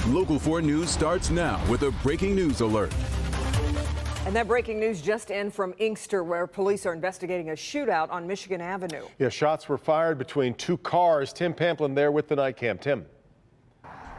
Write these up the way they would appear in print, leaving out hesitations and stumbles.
Local 4 News starts now with a breaking news alert. And that breaking news just in from Inkster, where police are investigating a shootout on Michigan Avenue. Yeah, shots were fired between two cars. Tim Pamplin there with the night cam. Tim.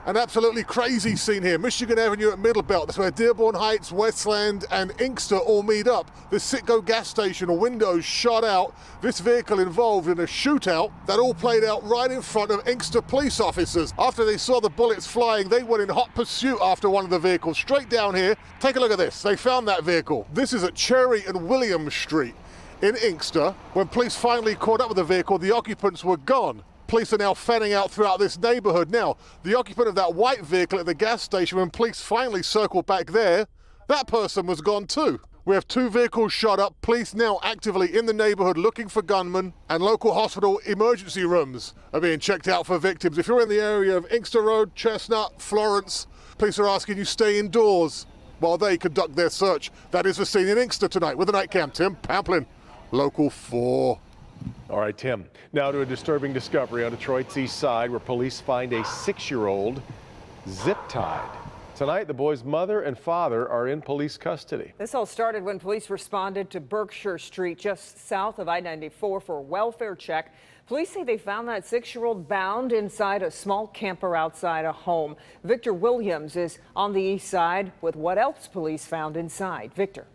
An absolutely crazy scene here. Michigan Avenue at Middlebelt. That's where Dearborn Heights, Westland and Inkster all meet up. The Citgo gas station windows shot out. This vehicle involved in a shootout that all played out right in front of Inkster police officers. After they saw the bullets flying, they went in hot pursuit after one of the vehicles. Straight down here, take a look at this. They found that vehicle. This is at Cherry and Williams Street in Inkster. When police finally caught up with the vehicle, the occupants were gone. Police are now fanning out throughout this neighborhood. Now, the occupant of that white vehicle at the gas station, when police finally circled back there, that person was gone too. We have two vehicles shot up. Police now actively in the neighborhood looking for gunmen, and local hospital emergency rooms are being checked out for victims. If you're in the area of Inkster Road, Chestnut, Florence, police are asking you stay indoors while they conduct their search. That is the scene in Inkster tonight with the night cam. Tim Pamplin, Local 4. All right, Tim. Now to a disturbing discovery on Detroit's east side, where police find a 6-year-old zip-tied. Tonight, the boy's mother and father are in police custody. This all started when police responded to Berkshire Street, just south of I-94, for a welfare check. Police say they found that 6-year-old bound inside a small camper outside a home. Victor Williams is on the east side with what else police found inside. Victor.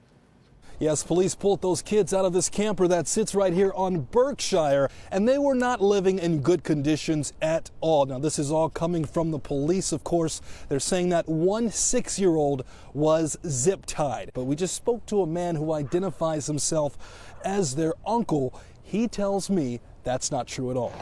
Yes, police pulled those kids out of this camper that sits right here on Berkshire, and they were not living in good conditions at all. Now, this is all coming from the police, of course. They're saying that one 6-year-old was zip-tied. But we just spoke to a man who identifies himself as their uncle. He tells me that's not true at all.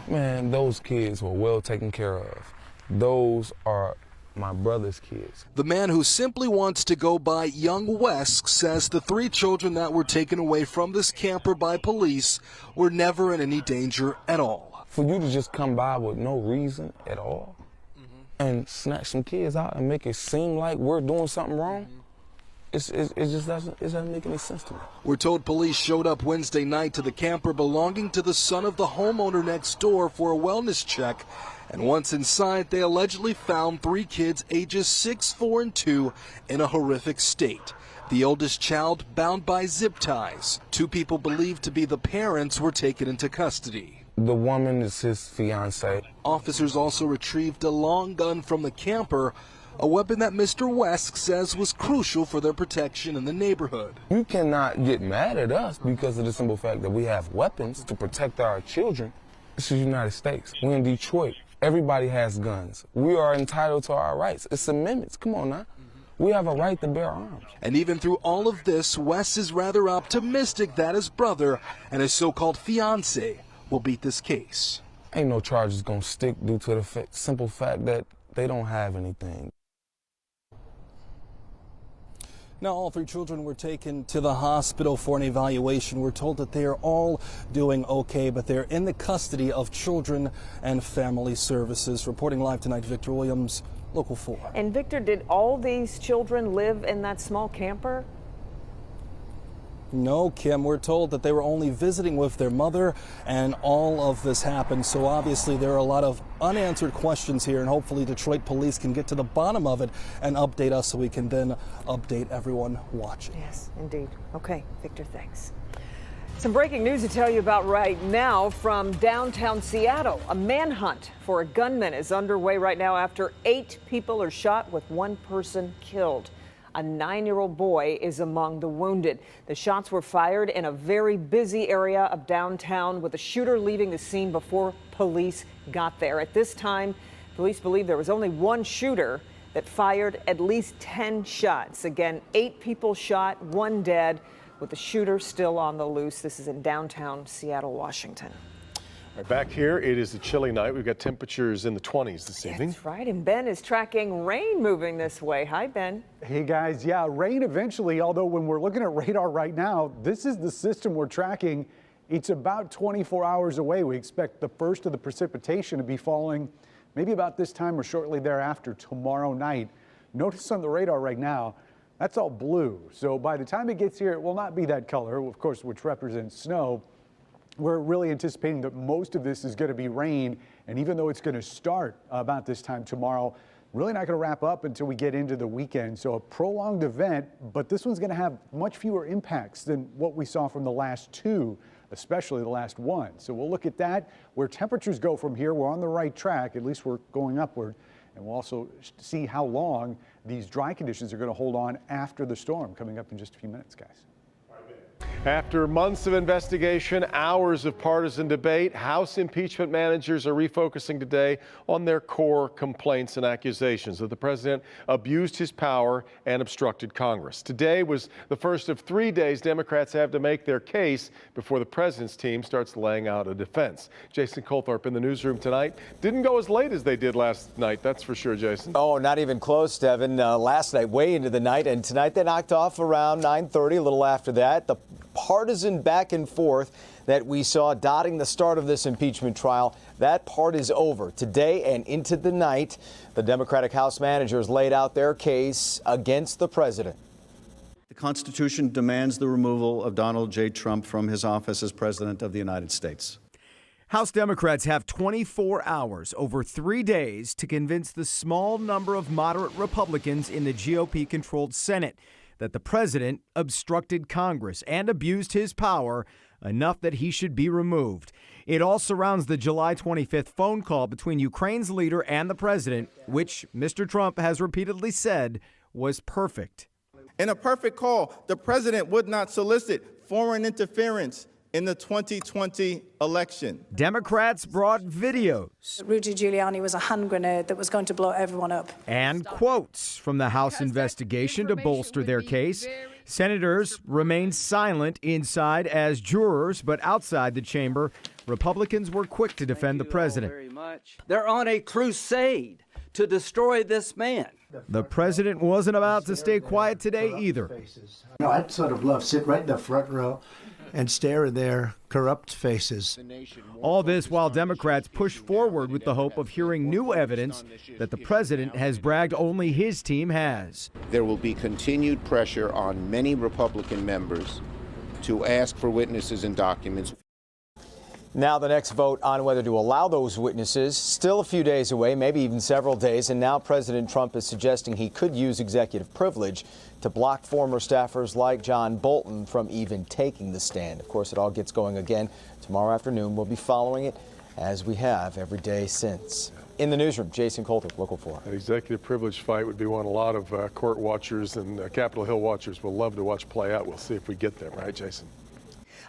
Man, those kids were well taken care of. Those are my brother's kids. The man who simply wants to go by Young West says the 3 children that were taken away from this camper by police were never in any danger at all. For you to just come by with no reason at all and snatch some kids out and make it seem like we're doing something wrong, it just doesn't make any sense to me. We're told police showed up Wednesday night to the camper belonging to the son of the homeowner next door for a wellness check. And once inside, they allegedly found 3 kids ages 6, 4, and 2 in a horrific state. The oldest child bound by zip ties. 2 people believed to be the parents were taken into custody. The woman is his fiance. Officers also retrieved a long gun from the camper, a weapon that Mr. West says was crucial for their protection in the neighborhood. You cannot get mad at us because of the simple fact that we have weapons to protect our children. This is the United States. We're in Detroit. Everybody has guns. We are entitled to our rights. It's amendments. Come on now. We have a right to bear arms. And even through all of this, Wes is rather optimistic that his brother and his so-called fiance will beat this case. Ain't no charges gonna stick due to the simple fact that they don't have anything. Now, all 3 children were taken to the hospital for an evaluation. We're told that they are all doing okay, but they're in the custody of Children and Family Services. Reporting live tonight, Victor Williams, Local 4. And Victor, did all these children live in that small camper? No, Kim, we're told that they were only visiting with their mother, and all of this happened. So obviously there are a lot of unanswered questions here, and hopefully Detroit police can get to the bottom of it and update us so we can then update everyone watching. Yes, indeed. Okay, Victor, thanks. Some breaking news to tell you about right now from downtown Seattle. A manhunt for a gunman is underway right now after 8 people are shot with 1 person killed. A 9-year-old boy is among the wounded. The shots were fired in a very busy area of downtown, with the shooter leaving the scene before police got there. At this time, police believe there was only 1 shooter that fired at least 10 shots. Again, 8 people shot, 1 dead, with the shooter still on the loose. This is in downtown Seattle, Washington. Right, back here, it is a chilly night. We've got temperatures in the 20s this evening. That's right, and Ben is tracking rain moving this way. Hi, Ben. Hey, guys. Yeah, rain eventually, although when we're looking at radar right now, this is the system we're tracking. It's about 24 hours away. We expect the first of the precipitation to be falling maybe about this time or shortly thereafter tomorrow night. Notice on the radar right now, that's all blue. So by the time it gets here, it will not be that color, of course, which represents snow. We're really anticipating that most of this is going to be rain, and even though it's going to start about this time tomorrow, really not going to wrap up until we get into the weekend. So a prolonged event, but this one's going to have much fewer impacts than what we saw from the last two, especially the last one. So we'll look at that, where temperatures go from here. We're on the right track, at least we're going upward. And we'll also see how long these dry conditions are going to hold on after the storm, coming up in just a few minutes, guys. After months of investigation, hours of partisan debate, House impeachment managers are refocusing today on their core complaints and accusations that the president abused his power and obstructed Congress. Today was the first of 3 days Democrats have to make their case before the president's team starts laying out a defense. Jason Colthorpe in the newsroom tonight. Didn't go as late as they did last night, that's for sure, Jason. Oh, not even close, Devin. Last night, way into the night, and tonight they knocked off around 9:30, a little after that. The partisan back and forth that we saw dotting the start of this impeachment trial, that part is over. Today and into the night, the Democratic House managers laid out their case against the president. The Constitution demands the removal of Donald J. Trump from his office as President of the United States. House Democrats have 24 hours over 3 days to convince the small number of moderate Republicans in the GOP-controlled Senate that the president obstructed Congress and abused his power enough that he should be removed. It all surrounds the July 25th phone call between Ukraine's leader and the president, which Mr. Trump has repeatedly said was perfect. In a perfect call, the president would not solicit foreign interference in the 2020 election. Democrats brought videos. Rudy Giuliani was a hand grenade that was going to blow everyone up. And quotes from the House investigation to bolster their case. Senators remained silent inside as jurors, but outside the chamber, Republicans were quick to defend the president. They're on a crusade to destroy this man. The president wasn't about to stay quiet today either. I'd sort of love to sit right in the front row and stare at their corrupt faces. All this while Democrats push forward with the hope of hearing new evidence that the president has bragged only his team has. There will be continued pressure on many Republican members to ask for witnesses and documents. Now the next vote on whether to allow those witnesses, still a few days away, maybe even several days, and now President Trump is suggesting he could use executive privilege to block former staffers like John Bolton from even taking the stand. Of course, it all gets going again tomorrow afternoon. We'll be following it as we have every day since. In the newsroom, Jason Colthorpe, Local 4. An executive privilege fight would be one a lot of court watchers and Capitol Hill watchers will love to watch play out. We'll see if we get there, right, Jason?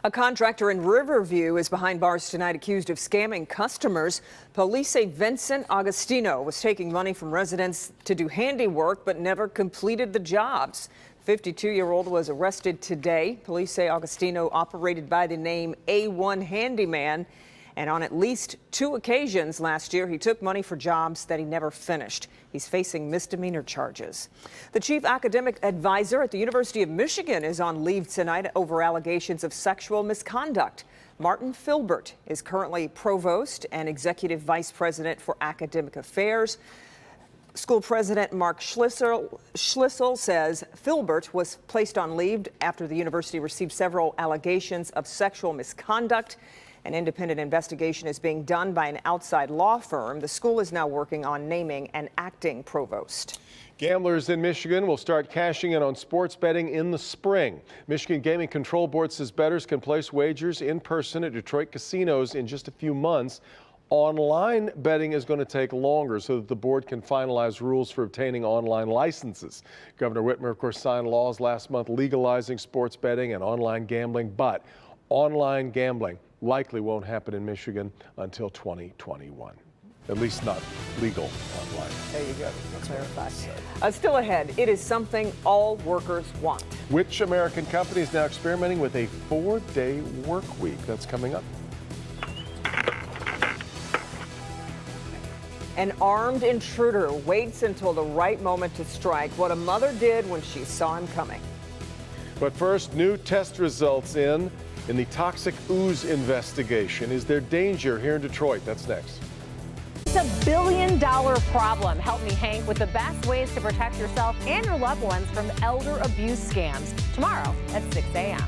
A contractor in Riverview is behind bars tonight accused of scamming customers. Police say Vincent Agostino was taking money from residents to do handiwork but never completed the jobs. The 52-year-old was arrested today. Police say Agostino operated by the name A1 Handyman, and on at least 2 occasions last year, he took money for jobs that he never finished. He's facing misdemeanor charges. The chief academic advisor at the University of Michigan is on leave tonight over allegations of sexual misconduct. Martin Filbert is currently provost and executive vice president for academic affairs. School president Mark Schlissel says Filbert was placed on leave after the university received several allegations of sexual misconduct. An independent investigation is being done by an outside law firm. The school is now working on naming an acting provost. Gamblers in Michigan will start cashing in on sports betting in the spring. Michigan Gaming Control Board says bettors can place wagers in person at Detroit casinos in just a few months. Online betting is going to take longer so that the board can finalize rules for obtaining online licenses. Governor Whitmer, of course, signed laws last month legalizing sports betting and online gambling, but online gambling likely won't happen in Michigan until 2021. At least not legal online. There you go. Clarify. Still ahead, it is something all workers want. Which American company is now experimenting with a 4-day work week? That's coming up. An armed intruder waits until the right moment to strike. What a mother did when she saw him coming. But first, new test results in the toxic ooze investigation. Is there danger here in Detroit? That's next. It's $1 billion problem. Help me, Hank, with the best ways to protect yourself and your loved ones from elder abuse scams. Tomorrow at 6 a.m.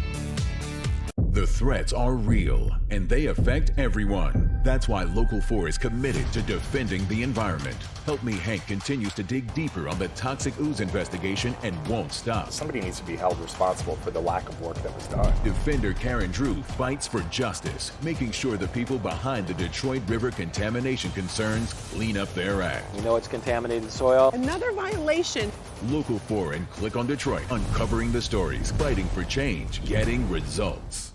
The threats are real, and they affect everyone. That's why Local 4 is committed to defending the environment. Help Me Hank continues to dig deeper on the toxic ooze investigation and won't stop. Somebody needs to be held responsible for the lack of work that was done. Defender Karen Drew fights for justice, making sure the people behind the Detroit River contamination concerns clean up their act. We know it's contaminated soil. Another violation. Local 4 and Click on Detroit, uncovering the stories, fighting for change, getting results.